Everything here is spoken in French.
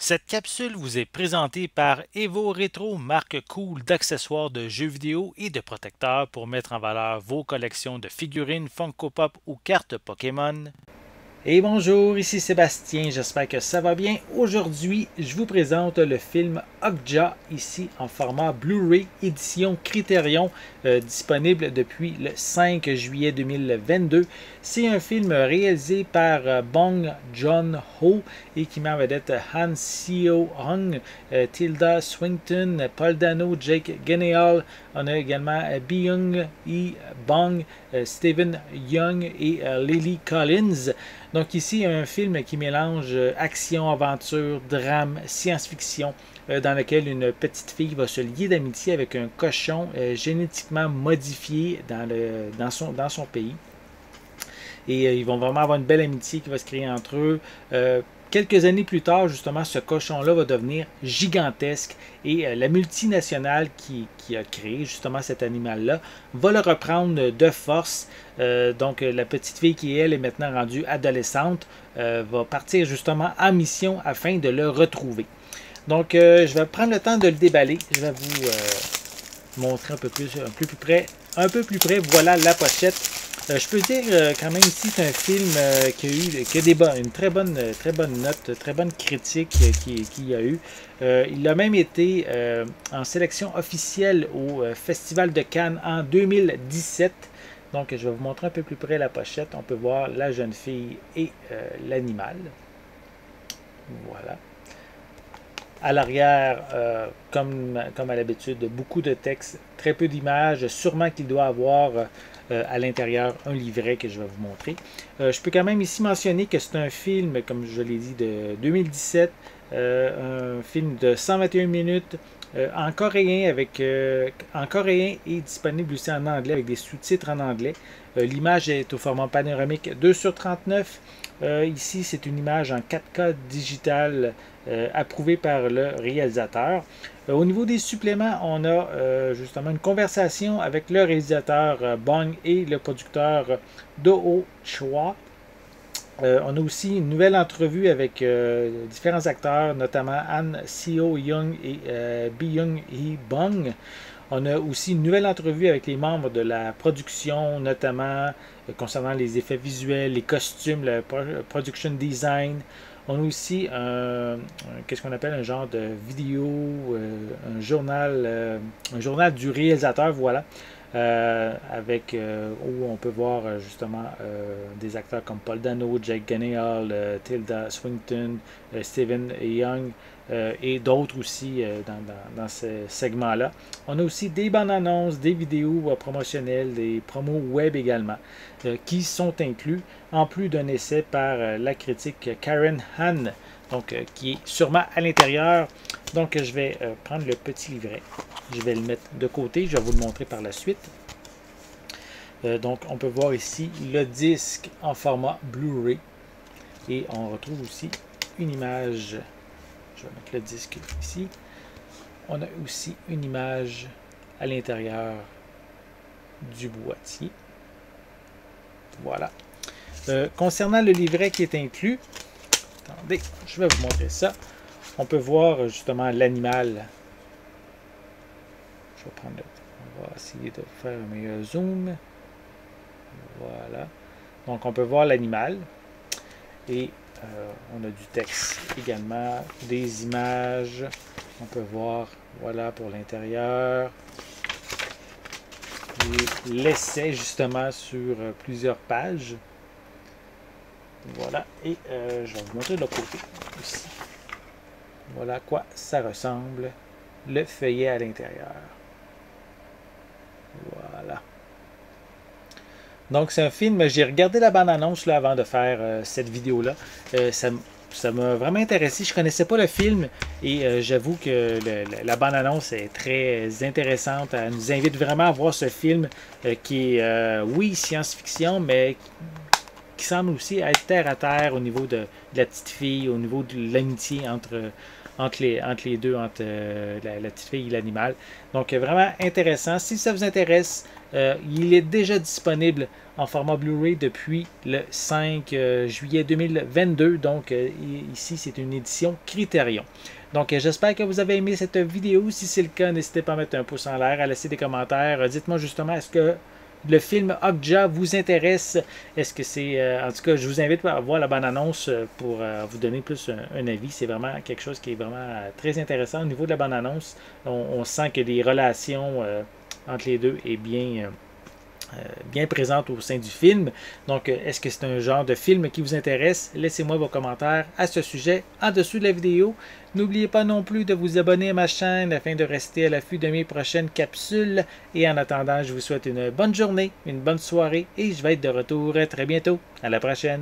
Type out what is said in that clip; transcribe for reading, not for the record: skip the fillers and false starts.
Cette capsule vous est présentée par Evo Retro, marque cool d'accessoires de jeux vidéo et de protecteurs pour mettre en valeur vos collections de figurines Funko Pop ou cartes Pokémon. Et bonjour, ici Sébastien, j'espère que ça va bien. Aujourd'hui, je vous présente le film Okja, ici en format Blu-ray édition Criterion, disponible depuis le 5 juillet 2022. C'est un film réalisé par Bong Joon-ho et qui met en vedette Han Seo-hong, Tilda Swinton, Paul Dano, Jake Gyllenhaal. On a également Byung-hee Bong, Stephen Young et Lily Collins. Donc ici, un film qui mélange action, aventure, drame, science-fiction, dans lequel une petite fille va se lier d'amitié avec un cochon génétiquement modifié dans son pays. Et ils vont vraiment avoir une belle amitié qui va se créer entre eux. Quelques années plus tard, justement, ce cochon-là va devenir gigantesque et la multinationale qui a créé justement cet animal-là va le reprendre de force. Donc, la petite fille qui, elle, est maintenant rendue adolescente va partir justement en mission afin de le retrouver. Donc, je vais prendre le temps de le déballer. Je vais vous montrer un peu plus près. Un peu plus près, voilà la pochette. Je peux dire quand même ici c'est un film qui a une très bonne note, très bonne critique qu'il a eu. Il a même été en sélection officielle au Festival de Cannes en 2017. Donc je vais vous montrer un peu plus près la pochette. On peut voir la jeune fille et l'animal. Voilà. À l'arrière, comme à l'habitude, beaucoup de texte, très peu d'images. Sûrement qu'il doit avoir à l'intérieur un livret que je vais vous montrer. Je peux quand même ici mentionner que c'est un film, comme je l'ai dit, de 2017, un film de 121 minutes, en coréen et disponible aussi en anglais avec des sous-titres en anglais. L'image est au format panoramique 2/39. Ici, c'est une image en 4K digital approuvée par le réalisateur. Au niveau des suppléments, on a justement une conversation avec le réalisateur Bong et le producteur Do-ho Choi. On a aussi une nouvelle entrevue avec différents acteurs, notamment Han Seo-young et Byung-hee Bong. On a aussi une nouvelle entrevue avec les membres de la production, notamment concernant les effets visuels, les costumes, le production design. On a aussi qu'est-ce qu'on appelle un genre de vidéo, un journal du réalisateur, voilà, où on peut voir justement des acteurs comme Paul Dano, Jake Gyllenhaal, Tilda Swinton, Stephen Young et d'autres aussi dans ce segment-là. On a aussi des bandes annonces, des vidéos promotionnelles, des promos web également, qui sont inclus, en plus d'un essai par la critique Karen Han, donc qui est sûrement à l'intérieur. Donc je vais prendre le petit livret, je vais le mettre de côté, je vais vous le montrer par la suite. Donc on peut voir ici le disque en format Blu-ray et on retrouve aussi une image. Je vais mettre le disque ici. On a aussi une image à l'intérieur du boîtier. Voilà. Concernant le livret qui est inclus, attendez, je vais vous montrer ça. On peut voir justement l'animal. On va essayer de faire un meilleur zoom. Voilà. Donc on peut voir l'animal. Et on a du texte également, des images. On peut voir, voilà, pour l'intérieur. L'essai justement sur plusieurs pages. Voilà, et je vais vous montrer de l'autre côté aussi. Voilà à quoi ça ressemble, le feuillet à l'intérieur. Voilà. Donc c'est un film, j'ai regardé la bande-annonce là, avant de faire cette vidéo-là. Ça m'a vraiment intéressé. Je ne connaissais pas le film et j'avoue que la bande-annonce est très intéressante. Elle nous invite vraiment à voir ce film qui est, oui, science-fiction, mais qui semble aussi être terre à terre au niveau de la petite fille, au niveau de l'amitié entre les deux, entre la petite fille et l'animal. Donc, vraiment intéressant. Si ça vous intéresse, il est déjà disponible en format Blu-ray depuis le 5 juillet 2022. Donc, ici, c'est une édition Criterion. Donc, j'espère que vous avez aimé cette vidéo. Si c'est le cas, n'hésitez pas à mettre un pouce en l'air, à laisser des commentaires. Dites-moi justement, est-ce que le film Okja vous intéresse? Est-ce que c'est... en tout cas, je vous invite à voir la bande-annonce pour vous donner plus un avis. C'est vraiment quelque chose qui est vraiment très intéressant. Au niveau de la bande-annonce, on sent que les relations entre les deux est bien présente au sein du film. Donc, est-ce que c'est un genre de film qui vous intéresse? Laissez-moi vos commentaires à ce sujet en dessous de la vidéo. N'oubliez pas non plus de vous abonner à ma chaîne afin de rester à l'affût de mes prochaines capsules. Et en attendant, je vous souhaite une bonne journée, une bonne soirée et je vais être de retour très bientôt. À la prochaine!